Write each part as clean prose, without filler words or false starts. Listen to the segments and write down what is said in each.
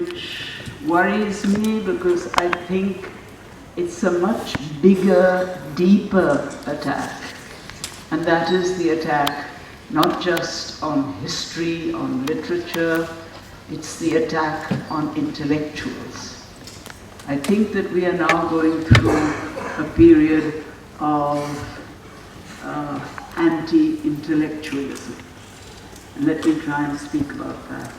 which worries me because I think it's a much bigger, deeper attack. And that is the attack not just on history, on literature, it's the attack on intellectuals. I think that we are now going through a period of anti-intellectualism. And let me try and speak about that.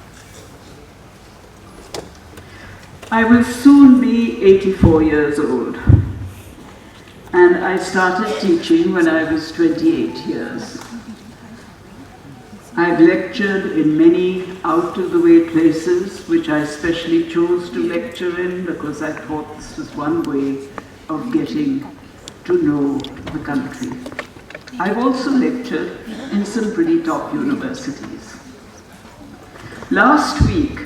I will soon be 84 years old, and I started teaching when I was 28 years. I've lectured in many out-of-the-way places, which I specially chose to lecture in because I thought this was one way of getting to know the country. I've also lectured in some pretty top universities. Last week,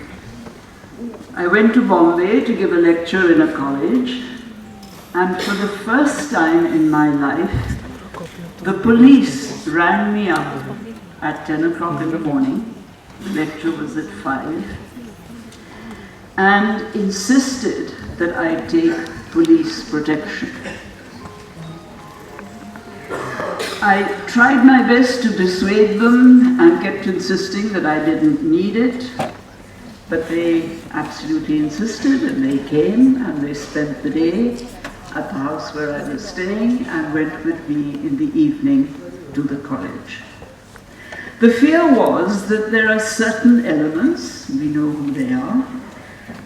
I went to Bombay to give a lecture in a college, and for the first time in my life, the police rang me up at 10 o'clock in the morning, the lecture was at 5, and insisted that I take police protection. I tried my best to dissuade them and kept insisting that I didn't need it, but they absolutely insisted, and they came and they spent the day at the house where I was staying and went with me in the evening to the college. The fear was that there are certain elements, we know who they are,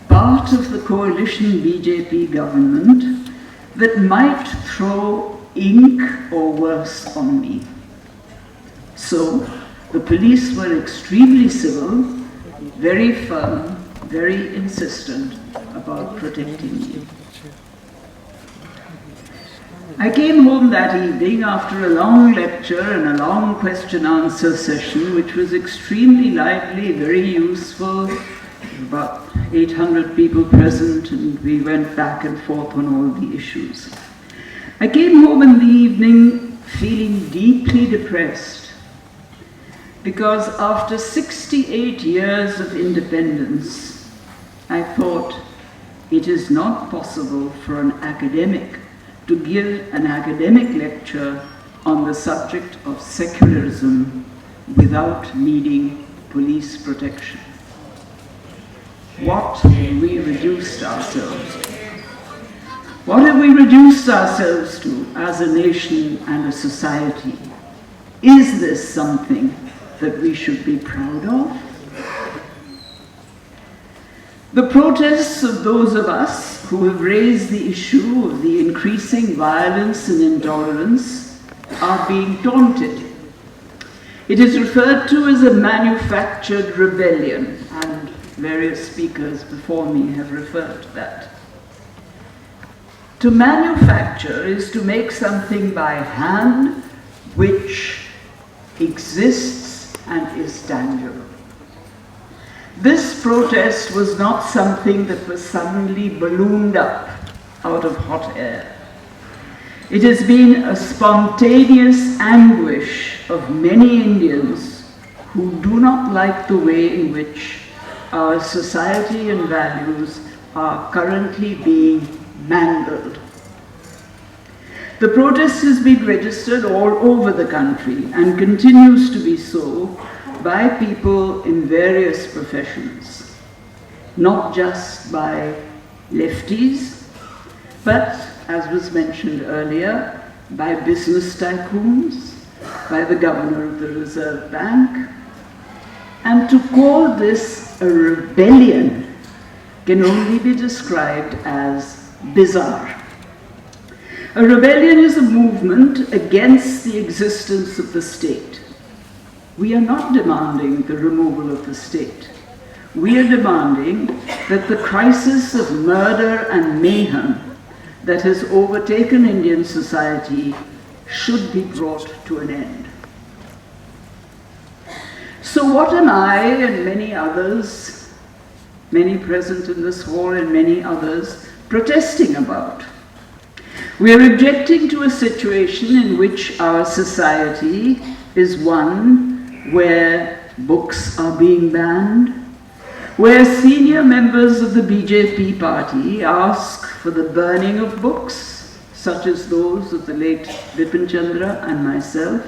part of the coalition BJP government that might throw ink or worse on me. So the police were extremely civil, very firm, very insistent about protecting me. I came home that evening after a long lecture and a long question-answer session, which was extremely lively, very useful, about 800 people present, and we went back and forth on all the issues. I came home in the evening feeling deeply depressed, because after 68 years of independence, I thought it is not possible for an academic to give an academic lecture on the subject of secularism without needing police protection. What have we reduced ourselves to? What have we reduced ourselves to as a nation and a society? Is this something that we should be proud of? The protests of those of us who have raised the issue of the increasing violence and intolerance are being taunted. It is referred to as a manufactured rebellion, and various speakers before me have referred to that. To manufacture is to make something by hand which exists and is tangible. This protest was not something that was suddenly ballooned up out of hot air. It has been a spontaneous anguish of many Indians who do not like the way in which our society and values are currently being mangled. The protest has been registered all over the country and continues to be so by people in various professions, not just by lefties, but, as was mentioned earlier, by business tycoons, by the governor of the Reserve Bank. And to call this a rebellion can only be described as bizarre. A rebellion is a movement against the existence of the state. We are not demanding the removal of the state. We are demanding that the crisis of murder and mayhem that has overtaken Indian society should be brought to an end. So what am I and many others, many present in this hall and many others, protesting about? We are objecting to a situation in which our society is one where books are being banned, where senior members of the BJP party ask for the burning of books, such as those of the late Bipin Chandra and myself,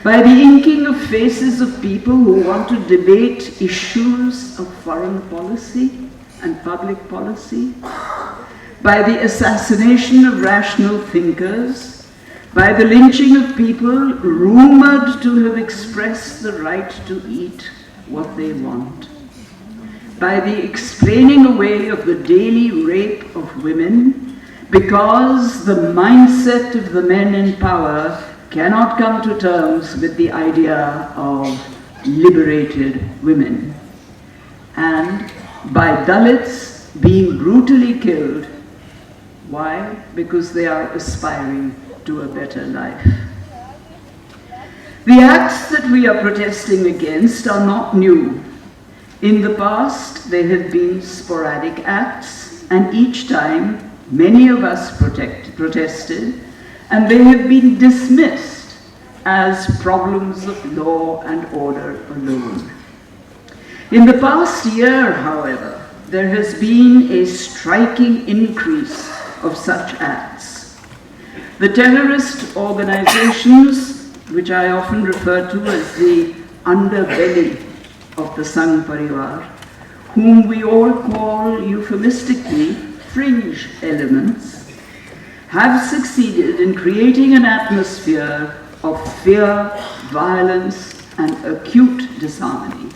by the inking of faces of people who want to debate issues of foreign policy and public policy, by the assassination of rational thinkers, by the lynching of people rumored to have expressed the right to eat what they want, by the explaining away of the daily rape of women because the mindset of the men in power cannot come to terms with the idea of liberated women, and by Dalits being brutally killed. Why? Because they are aspiring to a better life. The acts that we are protesting against are not new. In the past, they have been sporadic acts, and each time many of us protested, and they have been dismissed as problems of law and order alone. In the past year, however, there has been a striking increase of such acts. The terrorist organizations, which I often refer to as the underbelly of the Sangh Parivar, whom we all call euphemistically fringe elements, have succeeded in creating an atmosphere of fear, violence, and acute disharmony.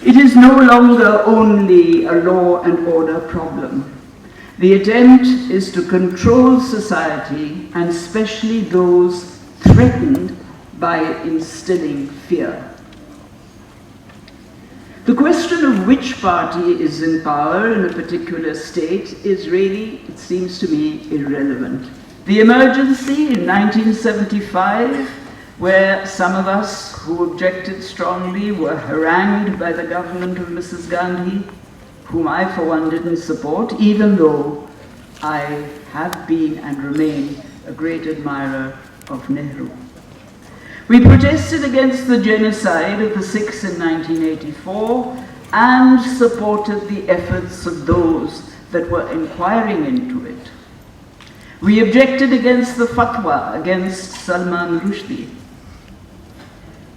It is no longer only a law and order problem. The attempt is to control society, and especially those threatened by instilling fear. The question of which party is in power in a particular state is really, it seems to me, irrelevant. The emergency in 1975, where some of us who objected strongly were harangued by the government of Mrs. Gandhi, whom I for one didn't support, even though I have been and remain a great admirer of Nehru. We protested against the genocide of the Sikhs in 1984 and supported the efforts of those that were inquiring into it. We objected against the fatwa against Salman Rushdie.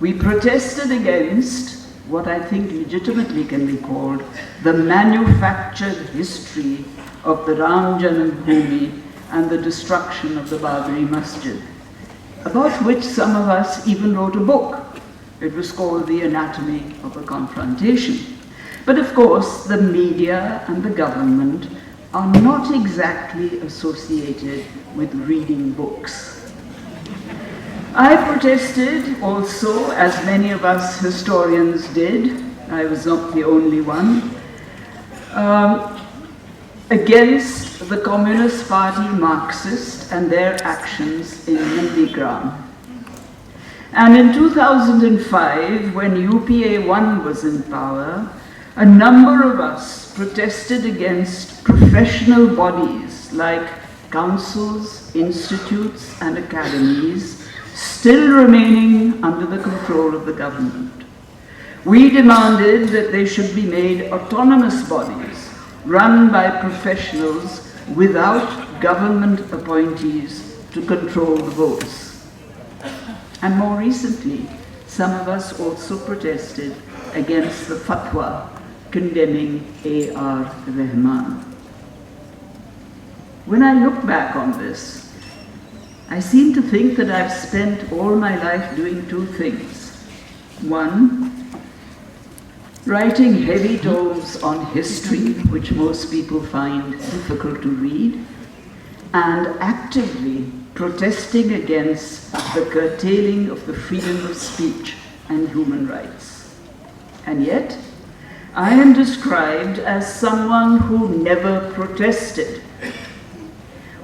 We protested against what I think legitimately can be called the manufactured history of the Ram Janambhoomi and the destruction of the Babri Masjid, about which some of us even wrote a book. It was called The Anatomy of a Confrontation. But of course, the media and the government are not exactly associated with reading books. I protested also, as many of us historians did, I was not the only one, against the Communist Party Marxist and their actions in Nandigram. And in 2005, when UPA 1 was in power, a number of us protested against professional bodies like councils, institutes, and academies still remaining under the control of the government. We demanded that they should be made autonomous bodies run by professionals without government appointees to control the votes. And more recently, some of us also protested against the fatwa condemning A.R. Rahman. When I look back on this, I seem to think that I've spent all my life doing two things. One, writing heavy tomes on history, which most people find difficult to read, and actively protesting against the curtailing of the freedom of speech and human rights. And yet, I am described as someone who never protested.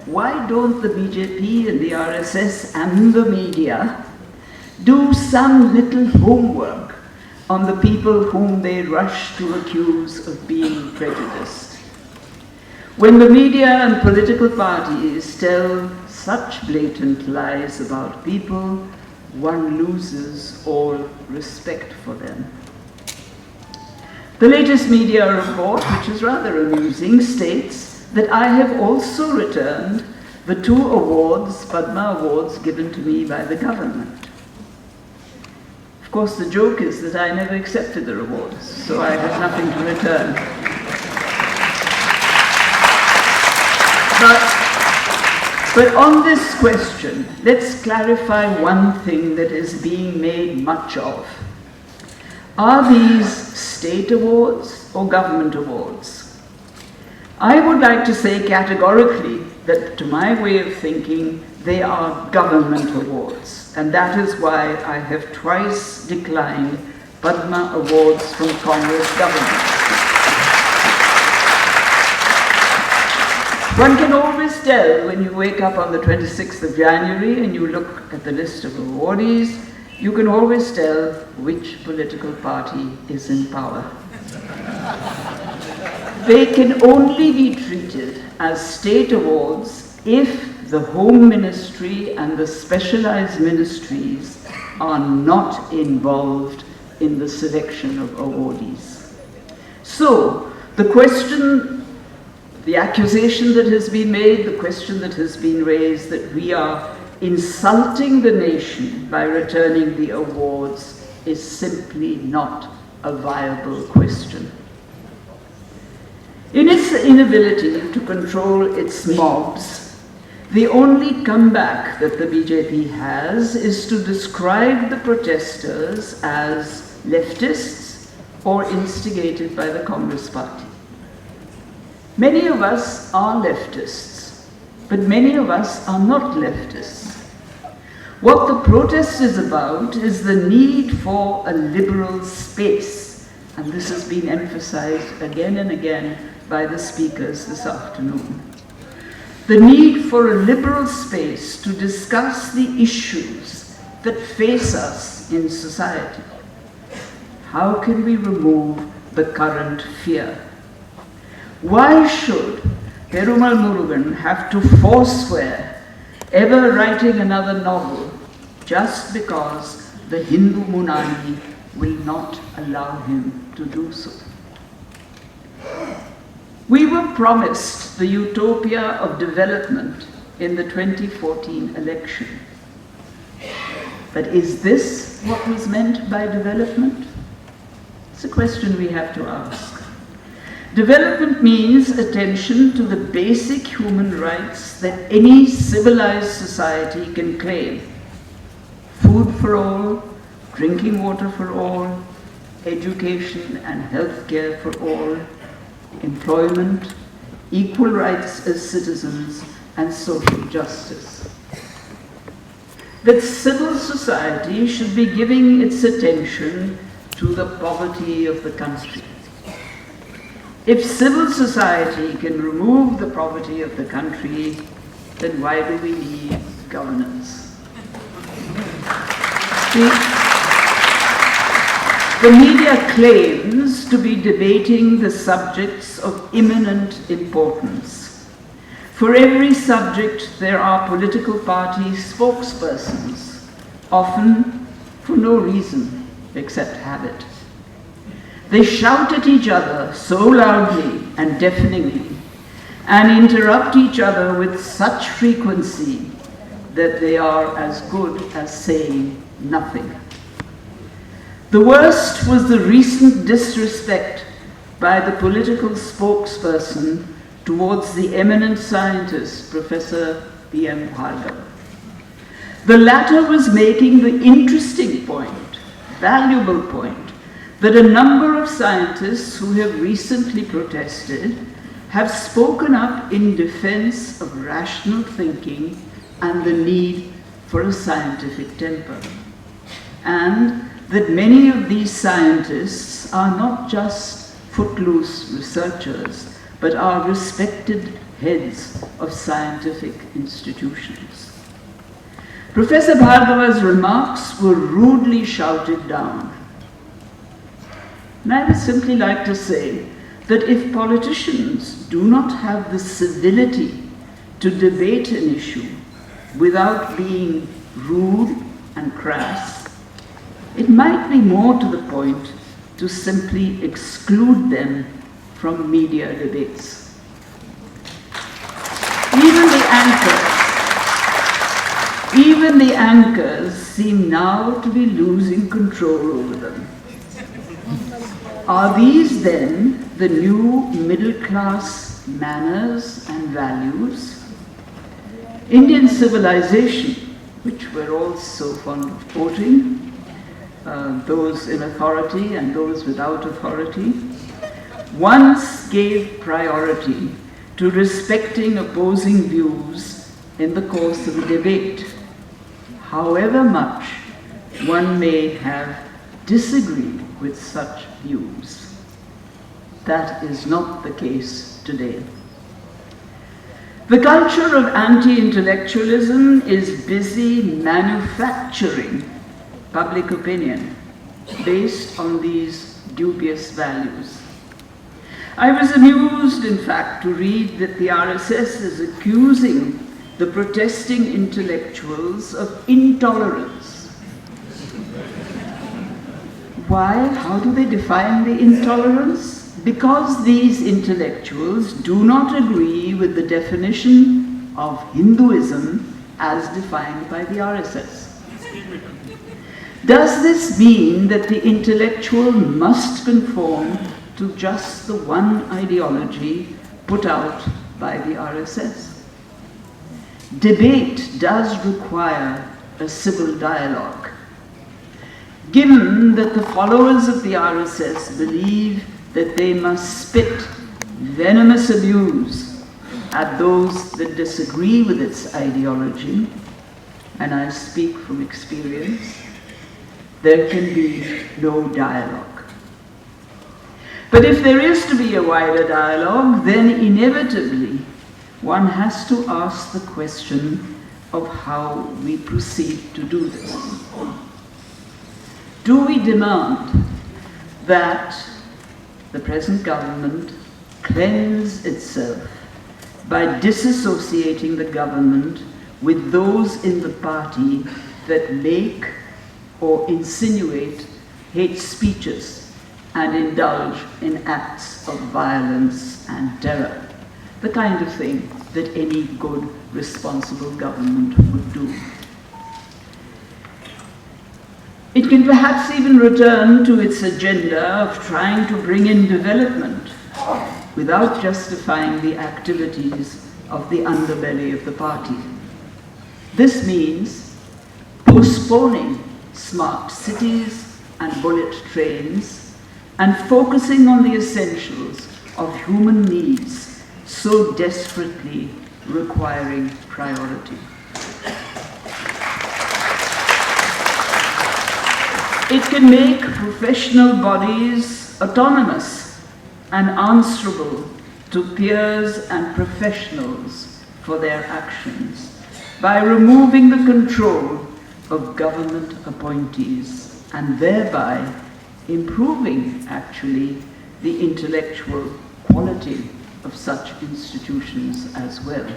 Why don't the BJP and the RSS and the media do some little homework on the people whom they rush to accuse of being prejudiced? When the media and political parties tell such blatant lies about people, one loses all respect for them. The latest media report, which is rather amusing, states that I have also returned the 2 awards, Padma Awards, given to me by the government. Of course, the joke is that I never accepted the awards, so I have nothing to return. But on this question, let's clarify one thing that is being made much of. Are these state awards or government awards? I would like to say categorically that, to my way of thinking, they are government awards, and that is why I have twice declined Padma awards from Congress governments. One can always tell when you wake up on the 26th of January and you look at the list of awardees, you can always tell which political party is in power. They can only be treated as state awards if the Home Ministry and the specialized ministries are not involved in the selection of awardees. So, the question, the accusation that has been made, the question that has been raised that we are insulting the nation by returning the awards is simply not a viable question. In its inability to control its mobs, the only comeback that the BJP has is to describe the protesters as leftists or instigated by the Congress party. Many of us are leftists, but many of us are not leftists. What the protest is about is the need for a liberal space, and this has been emphasized again and again by the speakers this afternoon. The need for a liberal space to discuss the issues that face us in society. How can we remove the current fear? Why should Perumal Murugan have to forswear ever writing another novel just because the Hindu Munani will not allow him to do so? We were promised the utopia of development in the 2014 election. But is this what was meant by development? It's a question we have to ask. Development means attention to the basic human rights that any civilized society can claim. Food for all, drinking water for all, education and health care for all, employment, equal rights as citizens, and social justice. That civil society should be giving its attention to the poverty of the country. If civil society can remove the poverty of the country, then why do we need governance? The media claims to be debating the subjects of imminent importance. For every subject, there are political party spokespersons, often for no reason except habit. They shout at each other so loudly and deafeningly and interrupt each other with such frequency that they are as good as saying nothing. The worst was the recent disrespect by the political spokesperson towards the eminent scientist, Professor P.M. Bhargava. The latter was making the interesting point, valuable point, that a number of scientists who have recently protested have spoken up in defense of rational thinking and the need for a scientific temper. And that many of these scientists are not just footloose researchers, but are respected heads of scientific institutions. Professor Bhargava's remarks were rudely shouted down. And I would simply like to say that if politicians do not have the civility to debate an issue without being rude and crass, it might be more to the point to simply exclude them from media debates. Even the anchors seem now to be losing control over them. Are these then the new middle-class manners and values? Indian civilization, which we're all so fond of quoting, those in authority and those without authority, once gave priority to respecting opposing views in the course of a debate, however much one may have disagreed with such views. That is not the case today. The culture of anti-intellectualism is busy manufacturing public opinion based on these dubious values. I was amused, in fact, to read that the RSS is accusing the protesting intellectuals of intolerance. Why? How do they define the intolerance? Because these intellectuals do not agree with the definition of Hinduism as defined by the RSS. Does this mean that the intellectual must conform to just the one ideology put out by the RSS? Debate does require a civil dialogue. Given that the followers of the RSS believe that they must spit venomous abuse at those that disagree with its ideology, and I speak from experience, there can be no dialogue. But if there is to be a wider dialogue, then inevitably one has to ask the question of how we proceed to do this. Do we demand that the present government cleanse itself by disassociating the government with those in the party that make or insinuate hate speeches and indulge in acts of violence and terror, the kind of thing that any good, responsible government would do? It can perhaps even return to its agenda of trying to bring in development without justifying the activities of the underbelly of the party. This means postponing smart cities and bullet trains and focusing on the essentials of human needs so desperately requiring priority. It can make professional bodies autonomous and answerable to peers and professionals for their actions by removing the control of government appointees and thereby improving, actually, the intellectual quality of such institutions as well.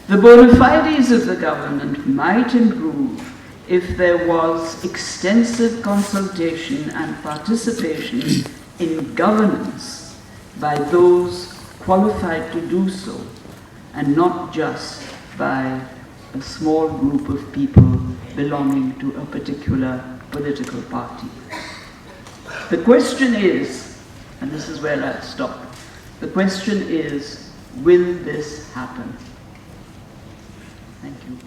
The bona fides of the government might improve if there was extensive consultation and participation in governance by those qualified to do so, and not just by a small group of people belonging to a particular political party. The question is, and this is where I'll stop, the question is, will this happen? Thank you.